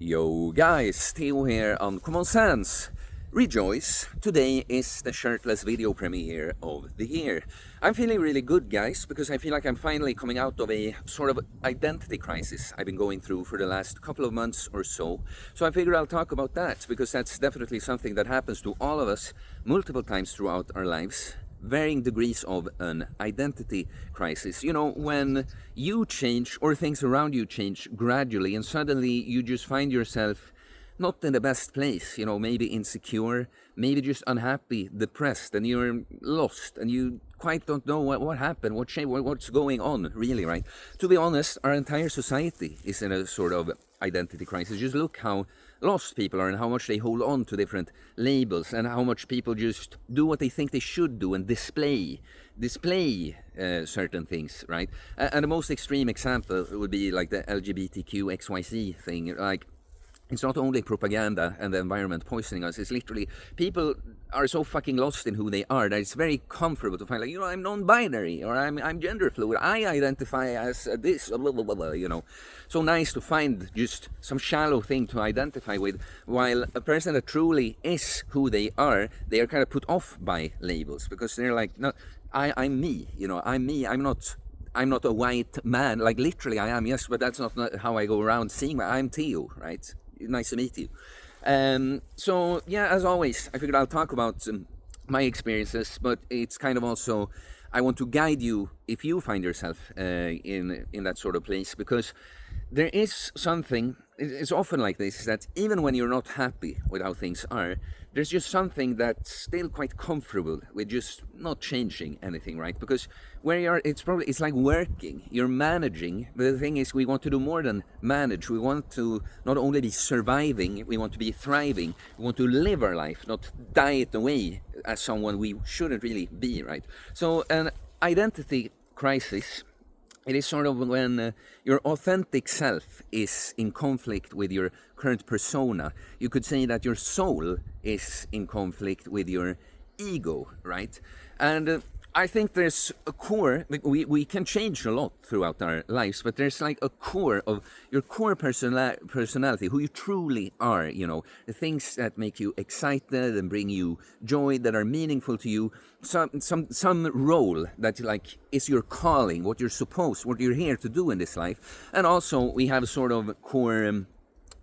Yo guys, Theo here on Common Sense. Rejoice, today is the shirtless video premiere of the year. I'm feeling really good guys, because I feel like I'm finally coming out of a sort of identity crisis I've been going through for the last couple of months or so. So I figured I'll talk about that, because that's definitely something that happens to all of us multiple times throughout our lives. Varying degrees of an identity crisis. You know, when you change or things around you change gradually and suddenly you just find yourself not in the best place, you know, maybe insecure, maybe just unhappy, depressed, and you're lost and you quite don't know what happened, what's going on, really, right? To be honest, our entire society is in a sort of identity crisis. Just look how lost people are and how much they hold on to different labels and how much people just do what they think they should do and display certain things, right? And the most extreme example would be like the LGBTQ XYZ thing. Like, it's not only propaganda and the environment poisoning us, it's literally people are so fucking lost in who they are that it's very comfortable to find, like, you know, I'm non-binary or I'm gender fluid, I identify as this, blah, blah, blah, blah, you know. So nice to find just some shallow thing to identify with, while a person that truly is who they are kind of put off by labels, because they're like, no, I'm me, you know, I'm me, I'm not a white man, like literally I am, yes, but that's not how I go around seeing I'm Theo, right? Nice to meet you. So yeah, as always, I figured I'll talk about my experiences, but it's kind of also, I want to guide you if you find yourself in that sort of place, because there is something, it's often like this, that even when you're not happy with how things are, there's just something that's still quite comfortable with just not changing anything, right? Because where you are, it's like working, you're managing, but the thing is, we want to do more than manage. We want to not only be surviving, we want to be thriving, we want to live our life, not die it away as someone we shouldn't really be, right? So an identity crisis, it is sort of when your authentic self is in conflict with your current persona. You could say that your soul is in conflict with your ego, right? And I think there's a core, we can change a lot throughout our lives, but there's like a core of your core personality, who you truly are, you know, the things that make you excited and bring you joy, that are meaningful to you, some role that like is your calling, what you're here to do in this life. And also we have a sort of core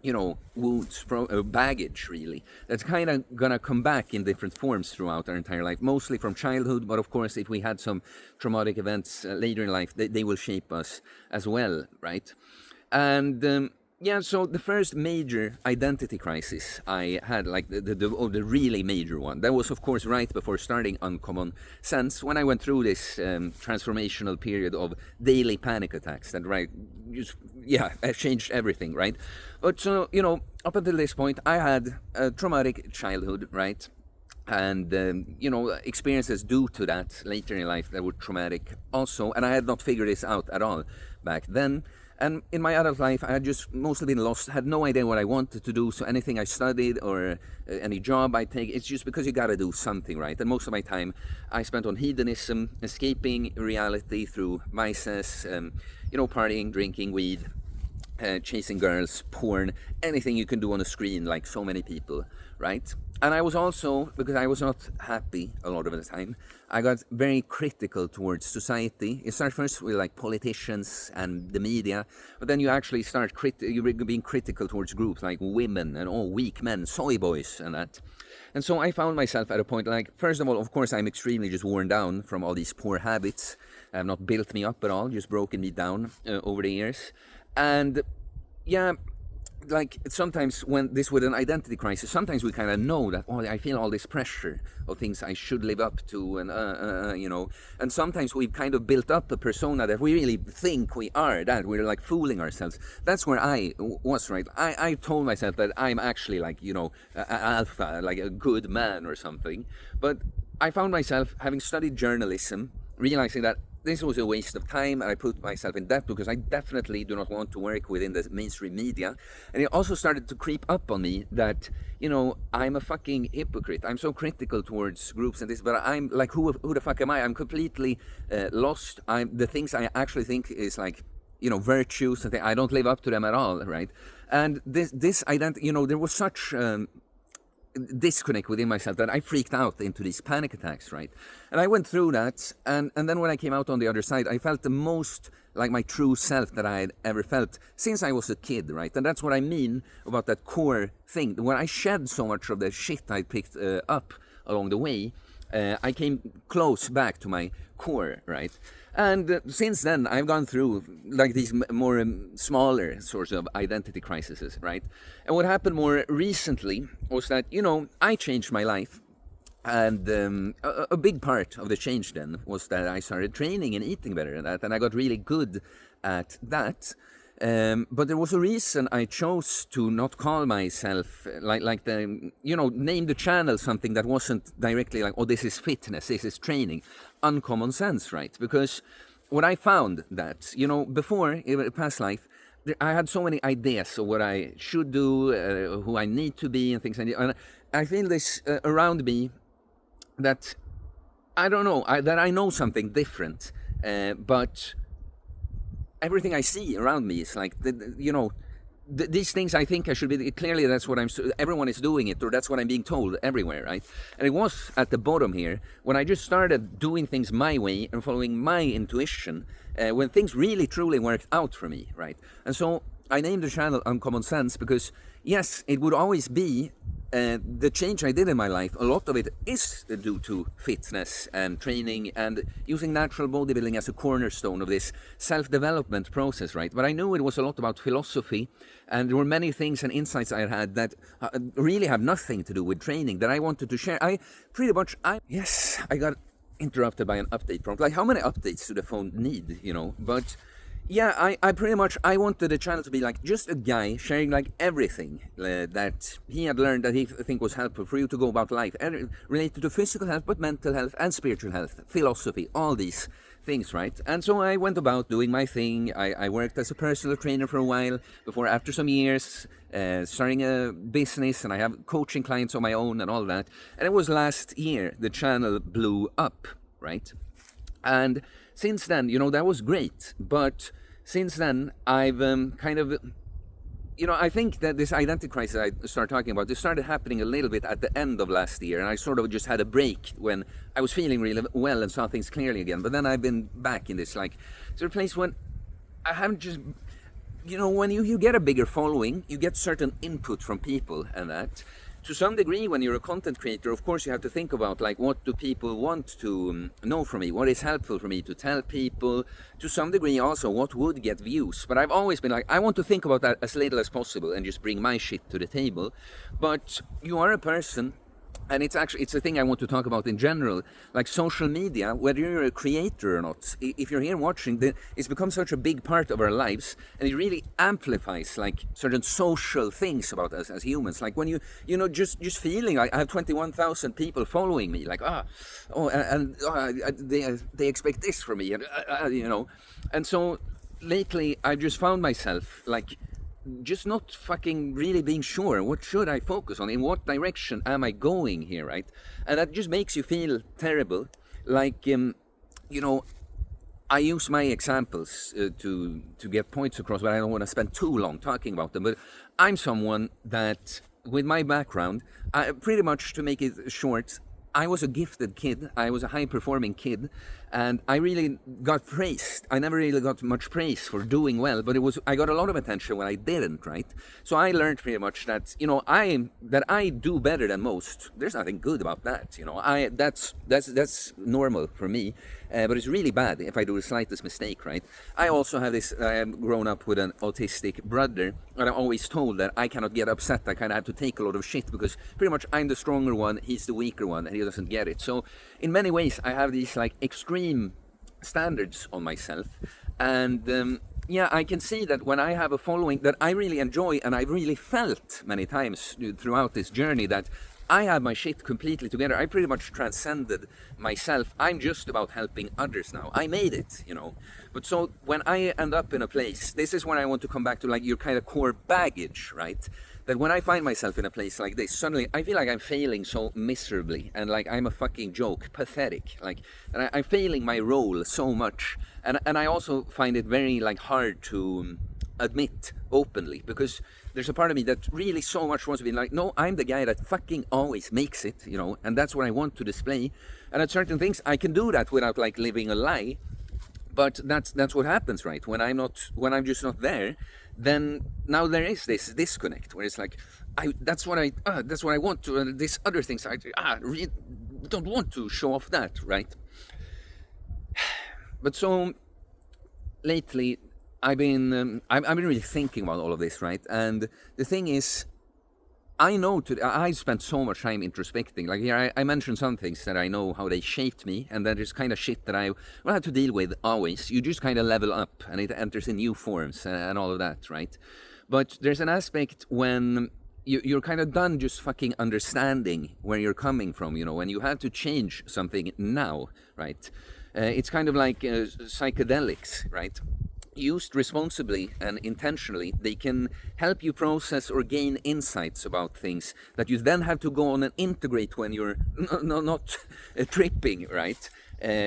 you know, wounds, baggage, really, that's kind of gonna come back in different forms throughout our entire life, mostly from childhood, but of course if we had some traumatic events later in life, they will shape us as well, right? And yeah, so the first major identity crisis I had, like the really major one, that was of course right before starting Uncommon Sense, when I went through this transformational period of daily panic attacks that, right, just, yeah, changed everything, right? But so, you know, up until this point, I had a traumatic childhood, right? And you know, experiences due to that later in life that were traumatic also, and I had not figured this out at all back then. And in my adult life, I had just mostly been lost, had no idea what I wanted to do. So anything I studied or any job I take, it's just because you gotta do something, right? And most of my time I spent on hedonism, escaping reality through vices, you know, partying, drinking, weed, chasing girls, porn, anything you can do on a screen, like so many people, right? And I was also, because I was not happy a lot of the time, I got very critical towards society. You start first with like politicians and the media, but then you actually start being critical towards groups like women and all weak men, soy boys and that. And so I found myself at a point, like, first of all, of course, I'm extremely just worn down from all these poor habits. Have not built me up at all, just broken me down over the years. And yeah, like sometimes when this with an identity crisis, sometimes we kind of know that, oh, I feel all this pressure of things I should live up to, and you know, and sometimes we've kind of built up a persona that we really think we are, that we're like fooling ourselves. That's where I was, right? I told myself that I'm actually like, you know, alpha, like a good man or something. But I found myself, having studied journalism, realizing that this was a waste of time, and I put myself in debt because I definitely do not want to work within the mainstream media. And it also started to creep up on me that, you know, I'm a fucking hypocrite. I'm so critical towards groups and this, but I'm like, who the fuck am I? I'm completely lost. The things I actually think is like, you know, virtues, and I don't live up to them at all, right? And this identity, you know, there was such disconnect within myself that I freaked out into these panic attacks, right? And I went through that, and then when I came out on the other side, I felt the most like my true self that I had ever felt since I was a kid, right? And that's what I mean about that core thing. When I shed so much of the shit I picked up along the way, I came close back to my core, right? And since then, I've gone through like these more smaller sorts of identity crises, right? And what happened more recently was that, you know, I changed my life. And a big part of the change then was that I started training and eating better and that, and I got really good at that. But there was a reason I chose to not call myself like the, you know, name the channel something that wasn't directly like, oh, this is fitness, this is training, uncommon sense, right? Because what I found that, you know, before in a past life, I had so many ideas of what I should do, who I need to be, and things. And I feel this around me that I don't know, that I know something different, but everything I see around me is like, you know, these things I think I should be, clearly that's what everyone is doing it, or that's what I'm being told everywhere, right? And it was at the bottom here, when I just started doing things my way and following my intuition, when things really truly worked out for me, right? And so I named the channel Uncommon Sense because, yes, it would always be the change I did in my life. A lot of it is due to fitness and training and using natural bodybuilding as a cornerstone of this self-development process, right? But I knew it was a lot about philosophy, and there were many things and insights I had that really have nothing to do with training that I wanted to share. I got interrupted by an update prompt. Like, how many updates do the phone need, you know? But yeah, I wanted the channel to be like just a guy sharing like everything that he had learned that he think was helpful for you to go about life, related to physical health, but mental health and spiritual health, philosophy, all these things, right? And so I went about doing my thing. I worked as a personal trainer for a while before, after some years, starting a business, and I have coaching clients on my own and all that. And it was last year the channel blew up, right? And since then, you know, that was great. But since then, I've kind of, you know, I think that this identity crisis I started talking about, this started happening a little bit at the end of last year. And I sort of just had a break when I was feeling really well and saw things clearly again. But then I've been back in this, like, sort of place when I haven't just, you know, when you get a bigger following, you get certain input from people and that. To some degree, when you're a content creator, of course, you have to think about, like, what do people want to know from me? What is helpful for me to tell people? To some degree, also, what would get views? But I've always been like, I want to think about that as little as possible and just bring my shit to the table. But you are a person, and it's a thing I want to talk about in general, like social media, whether you're a creator or not. If you're here watching, it's become such a big part of our lives, and it really amplifies like certain social things about us as humans. Like when you know, just feeling like I have 21,000 people following me, like they expect this from me, and you know. And so lately I've just found myself like, just not fucking really being sure, what should I focus on, in what direction am I going here, right? And that just makes you feel terrible. Like, you know, I use my examples to get points across, but I don't want to spend too long talking about them. But I'm someone that, with my background, pretty much, to make it short, I was a gifted kid. I was a high-performing kid, and I really got praised. I never really got much praise for doing well, but I got a lot of attention when I didn't, right? So I learned pretty much that, you know, I do better than most. There's nothing good about that, you know. That's normal for me, but it's really bad if I do the slightest mistake, right? I also have this. I have grown up with an autistic brother, and I'm always told that I cannot get upset. I kind of have to take a lot of shit because pretty much I'm the stronger one, he's the weaker one, and he doesn't get it. So in many ways, I have these like extreme standards on myself, and yeah, I can see that when I have a following that I really enjoy, and I've really felt many times throughout this journey that I have my shit completely together. I pretty much transcended myself. I'm just about helping others now. I made it, you know. But so when I end up in a place, this is when I want to come back to like your kind of core baggage, right? That when I find myself in a place like this, suddenly I feel like I'm failing so miserably, and like I'm a fucking joke, pathetic. Like, and I'm failing my role so much, and I also find it very like hard to admit openly, because there's a part of me that really so much wants to be like, no, I'm the guy that fucking always makes it, you know, and that's what I want to display. And at certain things, I can do that without like living a lie. But that's what happens, right? When I'm just not there, then now there is this disconnect where it's like, that's what I want to, and these other things I really don't want to show off that, right? But so lately, I've been really thinking about all of this, right? And the thing is, I know I spent so much time introspecting. Like here, I mentioned some things that I know how they shaped me, and that is kind of shit that I will have to deal with always. You just kind of level up, and it enters in new forms and all of that, right? But there's an aspect when you're kind of done just fucking understanding where you're coming from, you know, when you have to change something now, right? It's kind of like psychedelics, right? Used responsibly and intentionally, they can help you process or gain insights about things that you then have to go on and integrate when you're not tripping, right?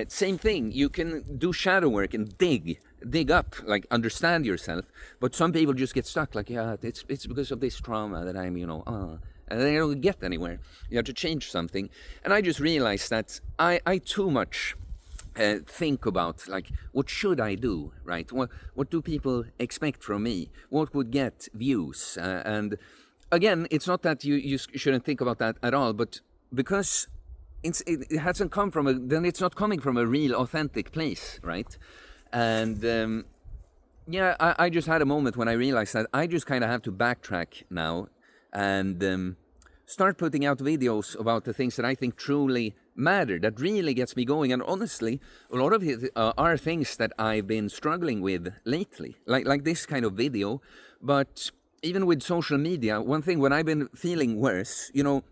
Same thing, you can do shadow work and dig up, like understand yourself, but some people just get stuck, like, yeah, it's because of this trauma that I'm, you know, and they don't get anywhere. You have to change something. And I just realized that I too much think about, like, what should I do, right? What do people expect from me? What would get views? And again, it's not that you shouldn't think about that at all, but because it hasn't come from then it's not coming from a real, authentic place, right? And yeah, I just had a moment when I realized that I just kind of have to backtrack now and start putting out videos about the things that I think truly matter, that really gets me going. And honestly, a lot of it are things that I've been struggling with lately, like this kind of video. But even with social media, one thing, when I've been feeling worse, you know,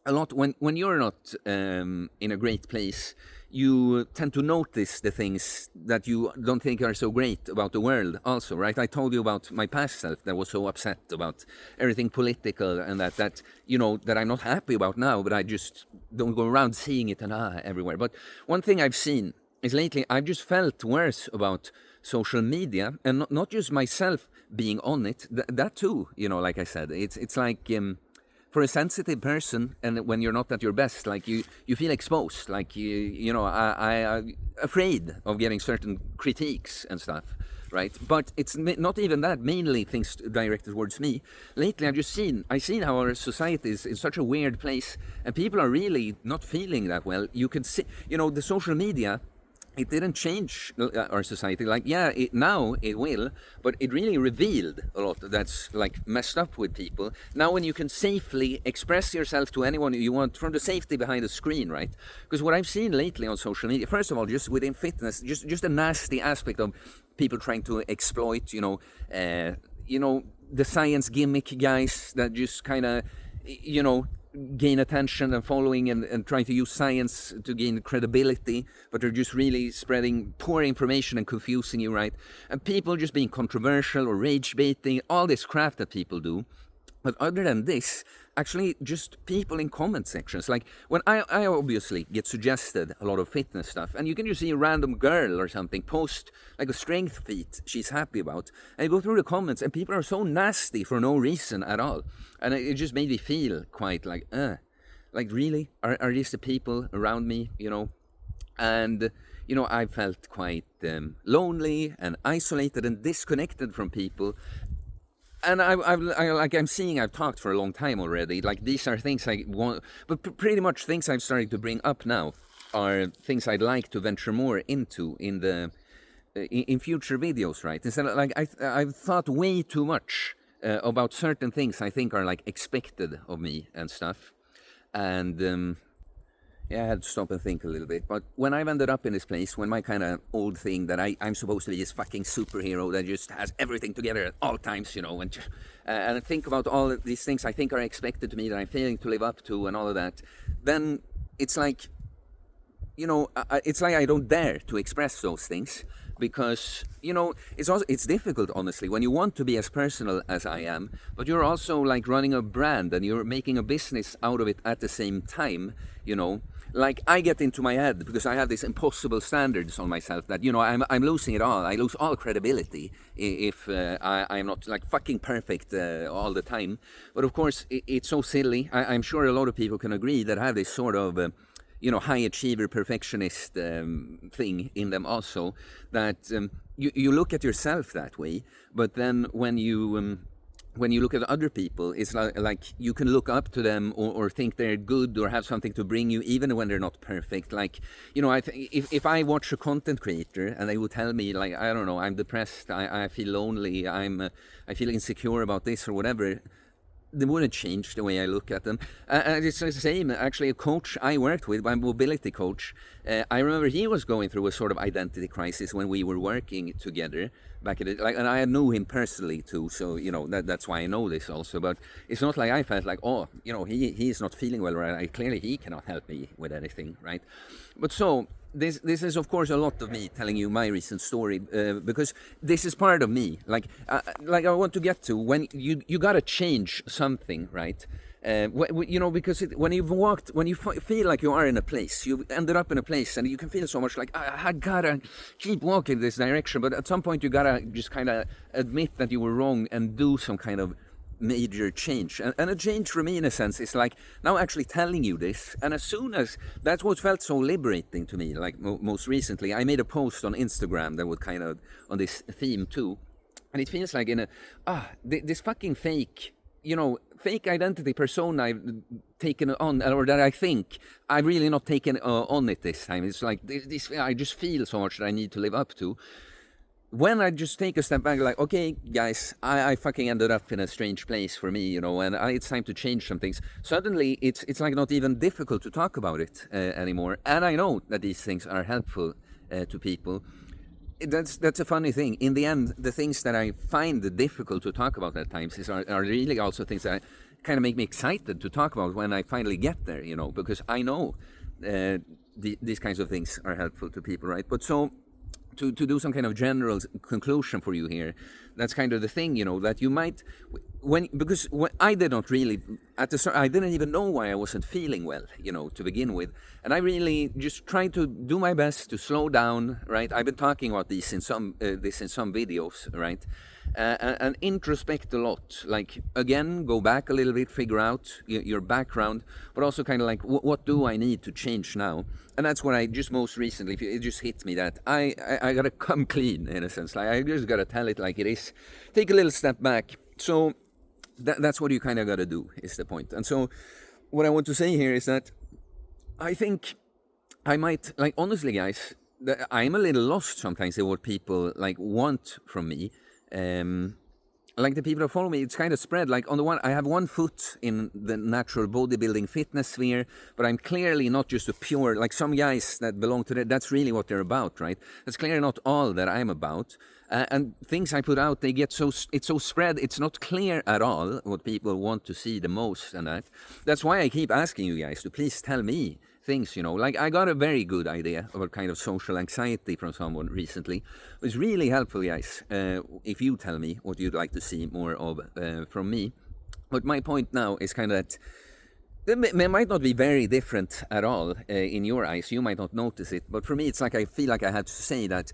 a lot when you're not in a great place, you tend to notice the things that you don't think are so great about the world also, right? I told you about my past self that was so upset about everything political and that you know, that I'm not happy about now, but I just don't go around seeing it and everywhere. But one thing I've seen is lately I've just felt worse about social media, and not just myself being on it, that too, you know, like I said, it's like for a sensitive person, and when you're not at your best, like you feel exposed, like you know, I'm afraid of getting certain critiques and stuff, right? But it's not even that, mainly things directed towards me. Lately, I've seen how our society is in such a weird place, and people are really not feeling that well. You can see, you know, the social media, it didn't change our society. Like, yeah, now it will, but it really revealed a lot that's like messed up with people. Now when you can safely express yourself to anyone you want from the safety behind a screen, right? Because what I've seen lately on social media, first of all, just within fitness, just a nasty aspect of people trying to exploit, you know, the science gimmick guys that just kind of, you know, gain attention and following and trying to use science to gain credibility, but they're just really spreading poor information and confusing you, right? And people just being controversial or rage baiting, all this crap that people do. But other than this, actually just people in comment sections, like when I obviously get suggested a lot of fitness stuff, and you can just see a random girl or something post like a strength feat she's happy about, and you go through the comments and people are so nasty for no reason at all, and it just made me feel quite like really, are these the people around me, you know? And you know, I felt quite lonely and isolated and disconnected from people. And I've talked for a long time already. Like, these are things I want, but pretty much things I'm starting to bring up now are things I'd like to venture more into in future videos, right? Instead of, like, I've thought way too much about certain things I think are like expected of me and stuff, and yeah, I had to stop and think a little bit. But when I've ended up in this place, when my kind of old thing that I'm supposed to be this fucking superhero that just has everything together at all times, you know, and I think about all of these things I think are expected to me that I'm failing to live up to and all of that, then it's like, you know, it's like I don't dare to express those things because it's difficult, honestly, when you want to be as personal as I am, but you're also like running a brand and you're making a business out of it at the same time. Like I get into my head because I have these impossible standards on myself that I'm losing it all. I lose all credibility if I'm not like fucking perfect all the time. But of course, it's so silly. I'm sure a lot of people can agree that have this sort of high achiever perfectionist thing in them also, that you look at yourself that way, but then when you look at other people, it's like you can look up to them or think they're good or have something to bring you, even when they're not perfect. Like, if I watch a content creator and they would tell me, like, I don't know, I'm depressed, I feel lonely, I feel insecure about this or whatever, they wouldn't change the way I look at them. And it's the same, actually, a coach I worked with, my mobility coach, I remember he was going through a sort of identity crisis when we were working together back at it. Like, and I knew him personally too, so that's why I know this also. But it's not like I felt like, he's not feeling well, right? Clearly he cannot help me with anything, right? But so this is of course a lot of me telling you my recent story, because this is part of me. Like I want to get to when you gotta change something, right? Because when you feel like you are in a place, you ended up in a place, and you can feel so much like I gotta keep walking this direction, but at some point you gotta just kind of admit that you were wrong and do some kind of major change. And a change for me, in a sense, is like now actually telling you this. And as soon as that's what felt so liberating to me, like most recently, I made a post on Instagram that was kind of on this theme too, and it feels like this fucking fake identity persona I've taken on, or that I think I've really not taken on it this time. It's like this I just feel so much that I need to live up to. When I just take a step back, like, okay, guys, I fucking ended up in a strange place for me, and it's time to change some things. Suddenly, it's like not even difficult to talk about it anymore. And I know that these things are helpful to people. That's a funny thing. In the end, the things that I find difficult to talk about at times are really also things that kind of make me excited to talk about when I finally get there, because I know these kinds of things are helpful to people, right? But so, to do some kind of general conclusion for you here, that's kind of the thing, that you might, because I did not really, I didn't even know why I wasn't feeling well, to begin with. And I really just tried to do my best to slow down, right? I've been talking about this in some videos, right? And introspect a lot. Like, again, go back a little bit, figure out your background, but also kind of like, what do I need to change now? And that's what I just most recently, it just hit me that I gotta come clean, in a sense. Like, I just gotta tell it like it is. Take a little step back. So that's what you kind of gotta do, is the point. And so what I want to say here is that I think I might, like, honestly, guys, I'm a little lost sometimes in what people like want from me. Like the people that follow me, it's kind of spread. Like, on the one, I have one foot in the natural bodybuilding fitness sphere, but I'm clearly not just a pure, like some guys that belong to that, that's really what they're about, right? That's clearly not all that I'm about. And things I put out, it's so spread, it's not clear at all what people want to see the most, and that's why I keep asking you guys to please tell me things, like I got a very good idea of a kind of social anxiety from someone recently. It was really helpful, guys, if you tell me what you'd like to see more of from me. But my point now is kind of that they might not be very different at all in your eyes. You might not notice it, but for me, it's like I feel like I had to say that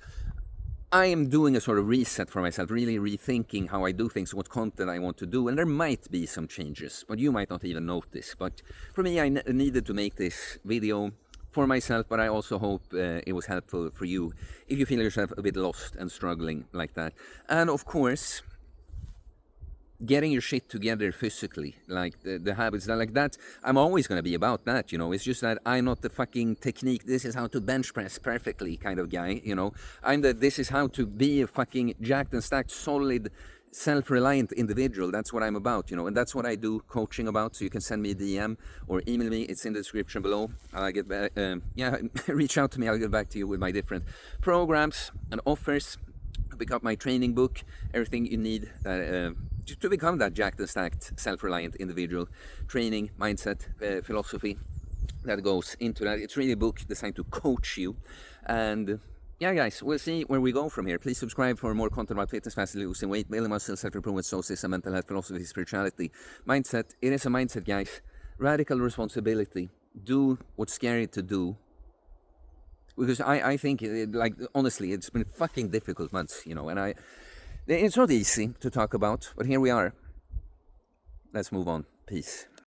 I am doing a sort of reset for myself, really rethinking how I do things, what content I want to do, and there might be some changes, but you might not even notice. But for me, I needed to make this video for myself, but I also hope it was helpful for you if you feel yourself a bit lost and struggling like that. And of course, getting your shit together physically, like the habits like that, I'm always going to be about that, it's just that I'm not the fucking technique, this is how to bench press perfectly kind of guy, I'm this is how to be a fucking jacked and stacked, solid, self-reliant individual. That's what I'm about, and that's what I do coaching about. So you can send me a DM or email me, it's in the description below. I'll get back, reach out to me, I'll get back to you with my different programs and offers. Pick up my training book, everything you need to become that jacked and stacked, self-reliant individual. Training, mindset, philosophy that goes into that. It's really a book designed to coach you. And yeah, guys, we'll see where we go from here. Please subscribe for more content about fitness, fast losing weight, building muscle, self-improvement, soul system, mental health, philosophy, spirituality, mindset. It is a mindset, guys. Radical responsibility. Do what's scary to do. Because I think, like, honestly, it's been fucking difficult months, and it's not easy to talk about, but here we are. Let's move on. Peace.